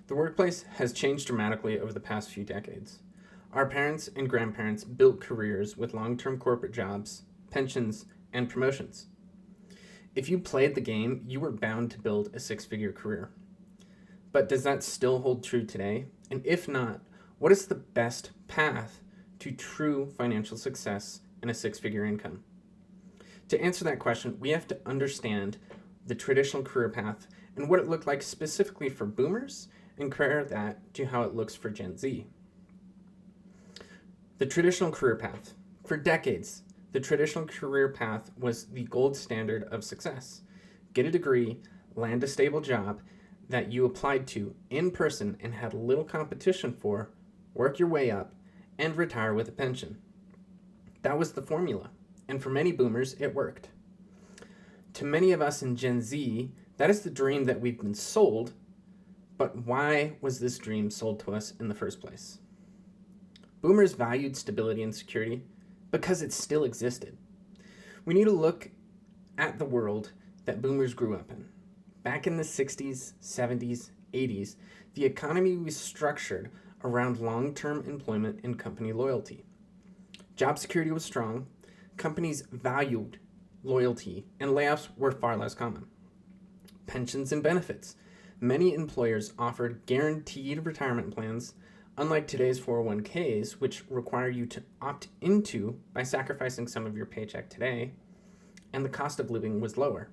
The workplace has changed dramatically over the past few decades. Our parents and grandparents built careers with long-term corporate jobs, pensions, and promotions. If you played the game, you were bound to build a six-figure career. But does that still hold true today? And if not, what is the best path to true financial success and a six-figure income? To answer that question, we have to understand the traditional career path and what it looked like specifically for boomers, and compare that to how it looks for Gen Z. The traditional career path. For decades, the traditional career path was the gold standard of success. Get a degree, land a stable job that you applied to in person and had little competition for, work your way up, and retire with a pension. That was the formula, and for many boomers, it worked. To many of us in Gen Z, that is the dream that we've been sold, but why was this dream sold to us in the first place? Boomers valued stability and security because it still existed. We need to look at the world that boomers grew up in. Back in the 60s, 70s, 80s, the economy was structured around long-term employment and company loyalty. Job security was strong, companies valued loyalty, and layoffs were far less common. Pensions and benefits. Many employers offered guaranteed retirement plans, unlike today's 401ks, which require you to opt into by sacrificing some of your paycheck today, and the cost of living was lower.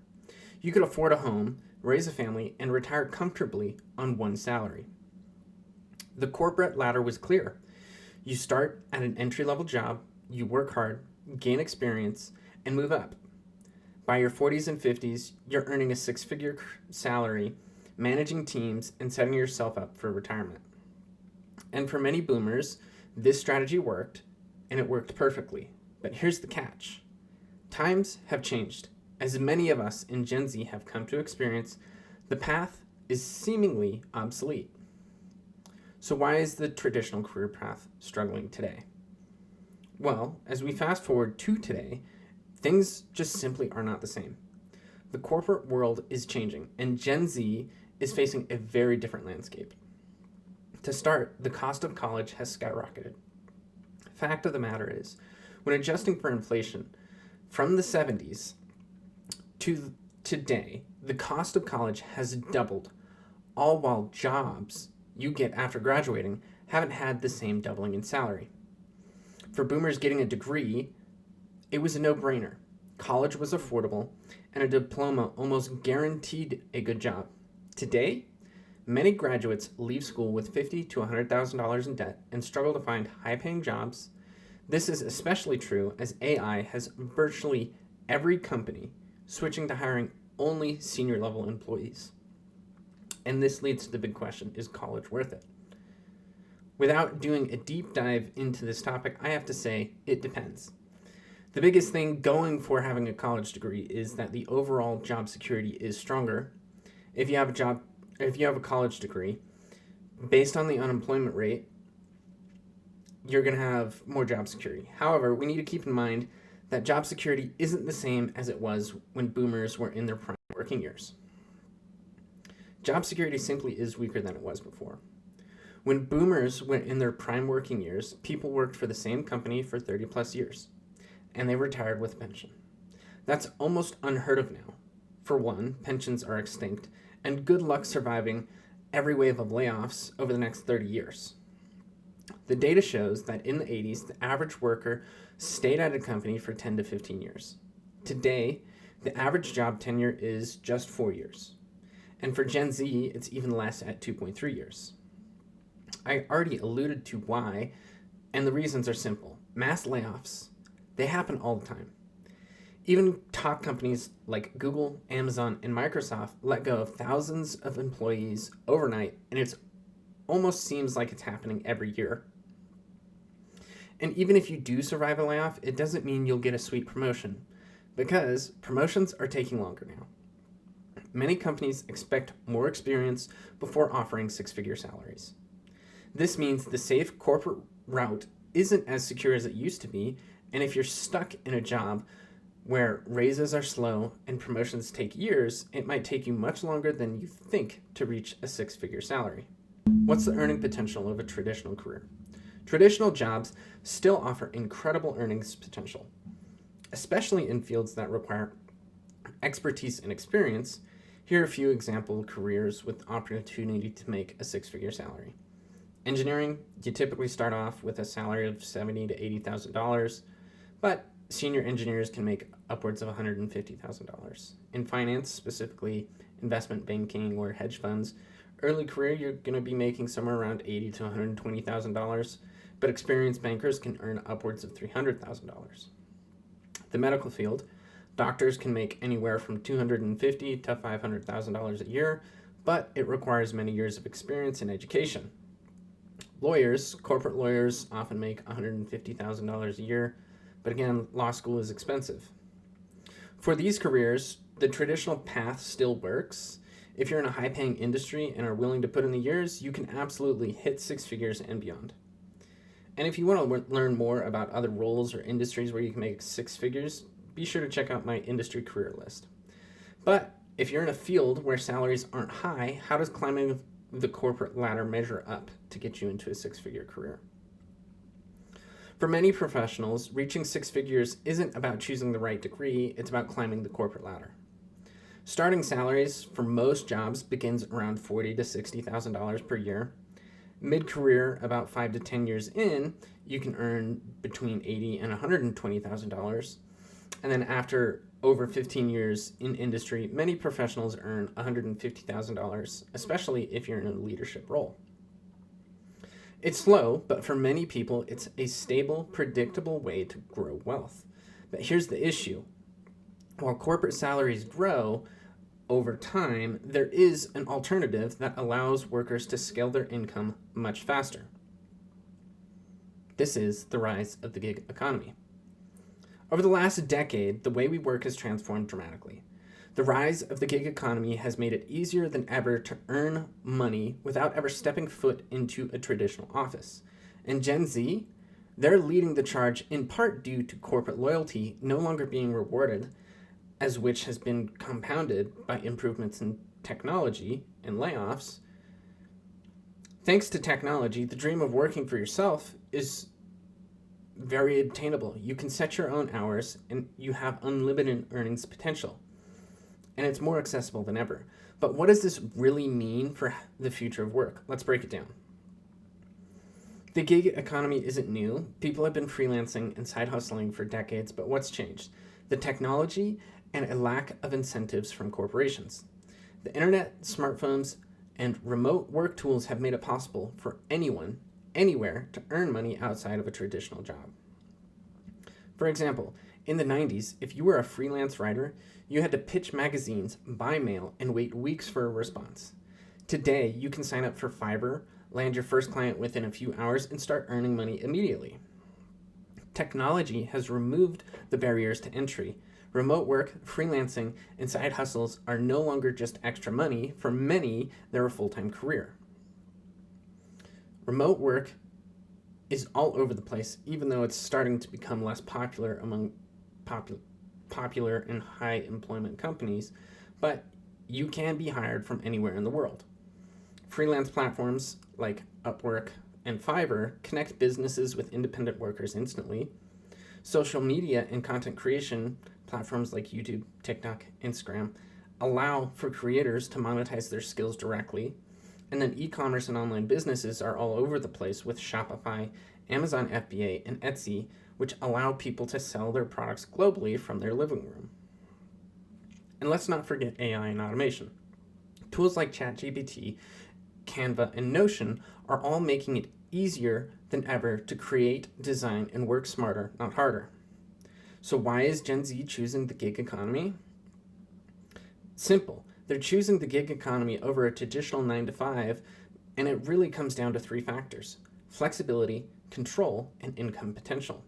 You could afford a home, raise a family, and retire comfortably on one salary. The corporate ladder was clear. You start at an entry-level job, you work hard, gain experience, and move up. By your 40s and 50s, you're earning a six-figure salary, managing teams, and setting yourself up for retirement. And for many boomers, this strategy worked, and it worked perfectly. But here's the catch. Times have changed. As many of us in Gen Z have come to experience, the path is seemingly obsolete. So why is the traditional career path struggling today? Well, as we fast forward to today, things just simply are not the same. The corporate world is changing, and Gen Z is facing a very different landscape. To start, the cost of college has skyrocketed. Fact of the matter is, when adjusting for inflation, from the 70s to today, the cost of college has doubled, all while jobs you get after graduating haven't had the same doubling in salary. For boomers getting a degree, it was a no-brainer. College was affordable, and a diploma almost guaranteed a good job. Today, many graduates leave school with $50,000 to $100,000 in debt and struggle to find high-paying jobs. This is especially true as AI has virtually every company switching to hiring only senior-level employees. And this leads to the big question, is college worth it? Without doing a deep dive into this topic, I have to say it depends. The biggest thing going for having a college degree is that the overall job security is stronger. If you have a college degree, based on the unemployment rate, you're going to have more job security. However, we need to keep in mind that job security isn't the same as it was when boomers were in their prime working years. Job security simply is weaker than it was before. When boomers were in their prime working years, people worked for the same company for 30 plus years, and they retired with a pension. That's almost unheard of now. For one, pensions are extinct, and good luck surviving every wave of layoffs over the next 30 years. The data shows that in the 80s, the average worker stayed at a company for 10 to 15 years. Today, the average job tenure is just 4 years. And for Gen Z, it's even less at 2.3 years. I already alluded to why, and the reasons are simple. Mass layoffs, they happen all the time. Even top companies like Google, Amazon, and Microsoft let go of thousands of employees overnight, and it almost seems like it's happening every year. And even if you do survive a layoff, it doesn't mean you'll get a sweet promotion, because promotions are taking longer now. Many companies expect more experience before offering six-figure salaries. This means the safe corporate route isn't as secure as it used to be, and if you're stuck in a job where raises are slow and promotions take years, it might take you much longer than you think to reach a six-figure salary. What's the earning potential of a traditional career? Traditional jobs still offer incredible earnings potential, especially in fields that require expertise and experience. Here are a few example careers with opportunity to make a six-figure salary. Engineering, you typically start off with a salary of $70,000 to $80,000, but senior engineers can make upwards of $150,000. In finance, specifically investment banking or hedge funds, early career you're going to be making somewhere around $80,000 to $120,000, but experienced bankers can earn upwards of $300,000. The medical field, doctors can make anywhere from $250,000 to $500,000 a year, but it requires many years of experience and education. Lawyers, corporate lawyers often make $150,000 a year, but again, law school is expensive. For these careers, the traditional path still works. If you're in a high-paying industry and are willing to put in the years, you can absolutely hit six figures and beyond. And if you want to learn more about other roles or industries where you can make six figures, be sure to check out my industry career list. But if you're in a field where salaries aren't high, how does climbing the corporate ladder measure up to get you into a six-figure career? For many professionals, reaching six figures isn't about choosing the right degree, it's about climbing the corporate ladder. Starting salaries for most jobs begins around $40,000 to $60,000 per year. Mid-career, about 5 to 10 years in, you can earn between $80,000 and $120,000. And then after over 15 years in industry, many professionals earn $150,000, especially if you're in a leadership role. It's slow, but for many people, it's a stable, predictable way to grow wealth. But here's the issue. While corporate salaries grow over time, there is an alternative that allows workers to scale their income much faster. This is the rise of the gig economy. Over the last decade, the way we work has transformed dramatically. The rise of the gig economy has made it easier than ever to earn money without ever stepping foot into a traditional office. And Gen Z, they're leading the charge in part due to corporate loyalty no longer being rewarded, as which has been compounded by improvements in technology and layoffs. Thanks to technology, the dream of working for yourself is very attainable. You can set your own hours and you have unlimited earnings potential. And it's more accessible than ever. But what does this really mean for the future of work? Let's break it down. The gig economy isn't new. People have been freelancing and side hustling for decades, but what's changed? The technology and a lack of incentives from corporations. The internet, smartphones, and remote work tools have made it possible for anyone, anywhere, to earn money outside of a traditional job. For example, in the 90s, if you were a freelance writer, you had to pitch magazines by mail and wait weeks for a response. Today, you can sign up for Fiverr, land your first client within a few hours, and start earning money immediately. Technology has removed the barriers to entry. Remote work, freelancing, and side hustles are no longer just extra money. For many, they're a full-time career. Remote work is all over the place, even though it's starting to become less popular among popular and high employment companies, but you can be hired from anywhere in the world. Freelance platforms like Upwork and Fiverr connect businesses with independent workers instantly. Social media and content creation platforms like YouTube, TikTok, Instagram allow for creators to monetize their skills directly. And then e-commerce and online businesses are all over the place with Shopify, Amazon FBA, and Etsy, which allow people to sell their products globally from their living room. And let's not forget AI and automation. Tools like ChatGPT, Canva, and Notion are all making it easier than ever to create, design, and work smarter, not harder. So why is Gen Z choosing the gig economy? Simple. They're choosing the gig economy over a traditional 9-to-5, and it really comes down to three factors: flexibility, control, and income potential.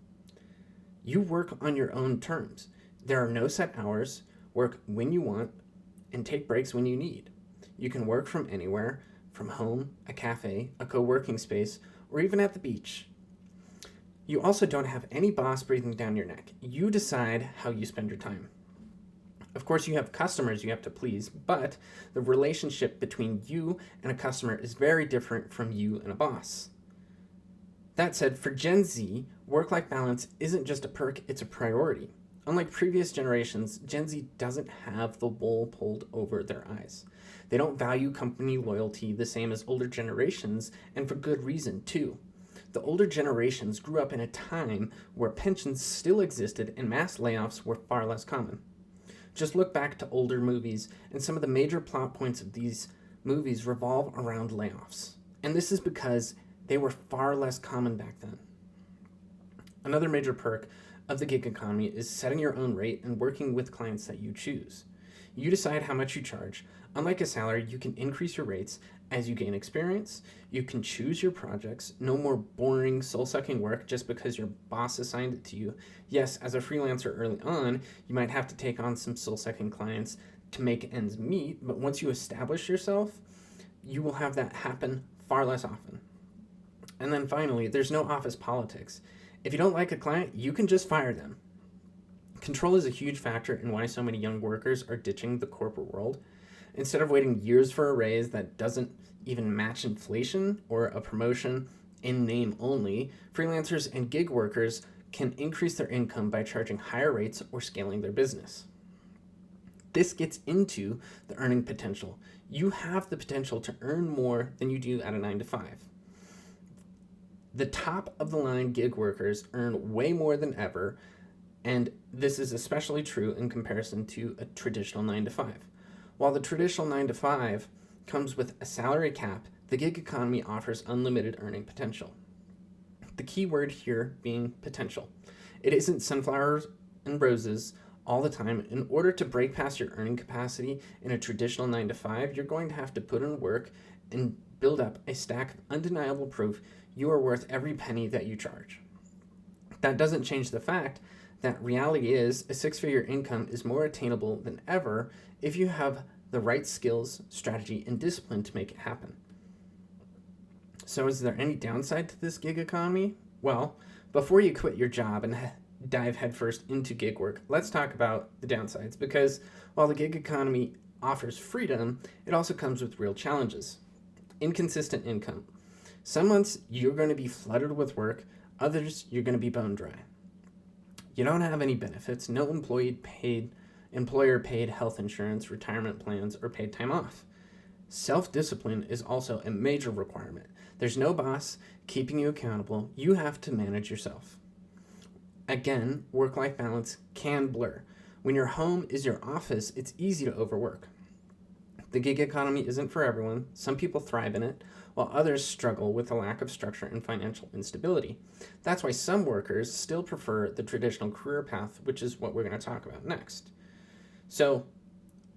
You work on your own terms. There are no set hours, work when you want, and take breaks when you need. You can work from anywhere, from home, a cafe, a co-working space, or even at the beach. You also don't have any boss breathing down your neck. You decide how you spend your time. Of course, you have customers you have to please, but the relationship between you and a customer is very different from you and a boss. That said, for Gen Z, work-life balance isn't just a perk, it's a priority. Unlike previous generations, Gen Z doesn't have the wool pulled over their eyes. They don't value company loyalty the same as older generations, and for good reason, too. The older generations grew up in a time where pensions still existed and mass layoffs were far less common. Just look back to older movies, and some of the major plot points of these movies revolve around layoffs. And this is because they were far less common back then. Another major perk of the gig economy is setting your own rate and working with clients that you choose. You decide how much you charge. Unlike a salary, you can increase your rates as you gain experience. You can choose your projects. No more boring, soul-sucking work just because your boss assigned it to you. Yes, as a freelancer early on, you might have to take on some soul-sucking clients to make ends meet, but once you establish yourself, you will have that happen far less often. And then finally, there's no office politics. If you don't like a client, you can just fire them. Control is a huge factor in why so many young workers are ditching the corporate world. Instead of waiting years for a raise that doesn't even match inflation or a promotion in name only, freelancers and gig workers can increase their income by charging higher rates or scaling their business. This gets into the earning potential. You have the potential to earn more than you do at a 9-to-5. The top of the line gig workers earn way more than ever, and this is especially true in comparison to a traditional 9-to-5. While the traditional 9-to-5 comes with a salary cap, the gig economy offers unlimited earning potential. The key word here being potential. It isn't sunflowers and roses all the time. In order to break past your earning capacity in a traditional 9-to-5, you're going to have to put in work and build up a stack of undeniable proof you are worth every penny that you charge. That doesn't change the fact that reality is a 6-figure income is more attainable than ever if you have the right skills, strategy, and discipline to make it happen. So is there any downside to this gig economy? Well, before you quit your job and dive headfirst into gig work, let's talk about the downsides, because while the gig economy offers freedom, it also comes with real challenges. Inconsistent income. Some months you're going to be flooded with work, others you're going to be bone dry. You don't have any benefits, no employer paid health insurance, retirement plans, or paid time off. Self-discipline is also a major requirement. There's no boss keeping you accountable. You have to manage yourself. Again, work-life balance can blur. When your home is your office, it's easy to overwork. The gig economy isn't for everyone. Some people thrive in it, while others struggle with a lack of structure and financial instability. That's why some workers still prefer the traditional career path, which is what we're going to talk about next. So,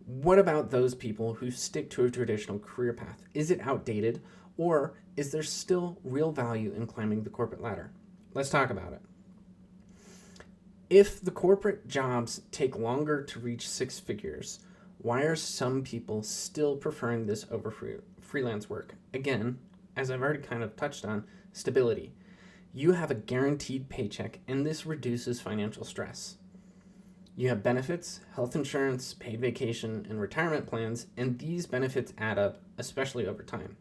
what about those people who stick to a traditional career path? Is it outdated, or is there still real value in climbing the corporate ladder? Let's talk about it. If the corporate jobs take longer to reach 6 figures, why are some people still preferring this over freelance work? Again, as I've already kind of touched on, stability. You have a guaranteed paycheck, and this reduces financial stress. You have benefits, health insurance, paid vacation, and retirement plans, and these benefits add up, especially over time.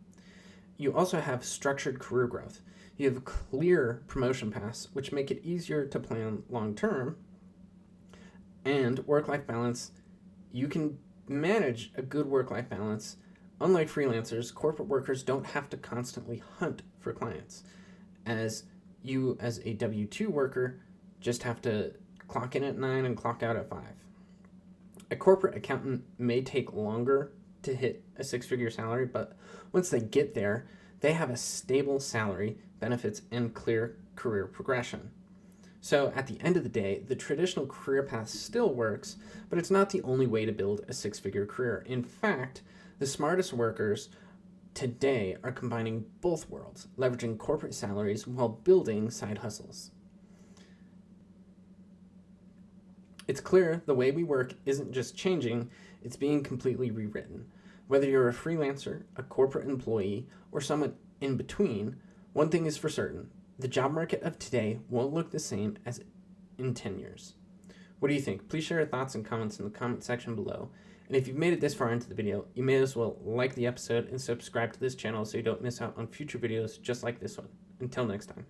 You also have structured career growth. You have clear promotion paths, which make it easier to plan long term, and work-life balance. You can manage a good work-life balance. Unlike freelancers, corporate workers don't have to constantly hunt for clients, as you as a W-2 worker just have to clock in at 9 and clock out at 5. A corporate accountant may take longer to hit a 6-figure salary, but once they get there, they have a stable salary, benefits, and clear career progression. So at the end of the day, the traditional career path still works, but it's not the only way to build a 6-figure career. In fact, the smartest workers today are combining both worlds, leveraging corporate salaries while building side hustles. It's clear the way we work isn't just changing, it's being completely rewritten. Whether you're a freelancer, a corporate employee, or someone in between, one thing is for certain. The job market of today won't look the same as in 10 years. What do you think? Please share your thoughts and comments in the comment section below. And if you've made it this far into the video, you may as well like the episode and subscribe to this channel so you don't miss out on future videos just like this one. Until next time.